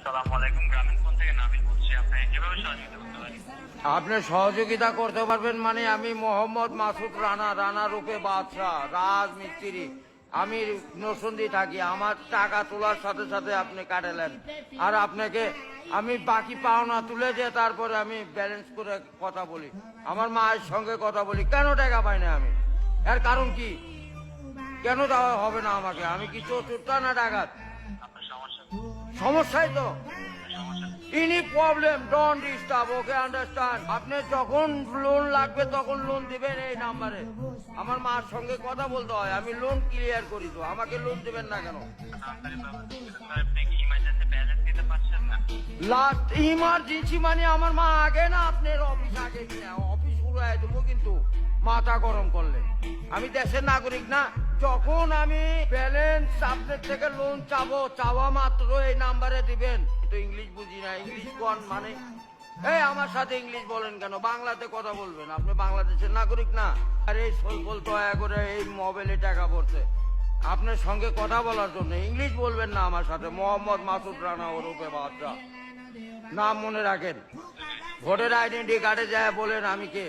আসসালামু আলাইকুম, গ্রামীণ ফোন থেকে নাবিল বলছি। আপনাকে কিভাবে সহযোগিতা করতে পারি? আপনি সহযোগিতা করতে পারবেন মানে আমি মোহাম্মদ মাসুদ রানা, রানা রূপে বাদশাহ, রাজমিস্ত্রি। আমি নরসিংদী থাকি। আমার টাকা তোলার সাথে সাথে আপনি কাটালেন, আর আপনাকে আমি বাকি পাওনা তুলে দিয়ে তারপরে আমি ব্যালেন্স করে কথা বলি, আমার মায়ের সঙ্গে কথা বলি। কেন টাকা পাই না আমি? এর কারণ কি? কেন দেওয়া হবে না আমাকে? আমি কি চতুর্থ না ডাকাত? আপনার সমস্যা সমস্যাই তো। সমস্যা any problem don't disturb, okay understand. আপনি যখন লোন লাগবে তখন লোন দিবেন এই নাম্বারে। আমার মার সঙ্গে কথা বলতে হয়, আমি লোন ক্লিয়ার করি। তো আমাকে লোন দিবেন না কেন? তাড়াতাড়ি স্যার, আপনি কি ইমার্জেন্সি ব্যালেন্স দিতে পারছেন না? লাস্ট ইমার্জেন্সি মানে আমার মা আগে না আপনার অফিস আগে কিনা অফিস উড়াই দেবো কিন্তু মাথা গরম করলে। আমি দেশের নাগরিক না? যখন আমি ব্যালেন্স আপনার থেকে লোন চাবো, চাওয়া মাত্র এই নাম্বারে দিবেন। তো ইংলিশ বুঝি না, ইংলিশ কোন মানে? এই আমার সাথে ইংলিশ বলেন কেন? বাংলাতে কথা বলবেন। আপনি বাংলাদেশের নাগরিক না? আর এই সৈকল দয়া করে এই মোবাইলে টাকা পড়ছে আপনার সঙ্গে কথা বলার জন্য। ইংলিশ বলবেন না আমার সাথে। মোহাম্মদ মাসুদ রানা ওরফে বাদশা, নাম মনে রাখেন। ভোটার আইডেন্টি কার্ডে যায় বলেন আমি কে।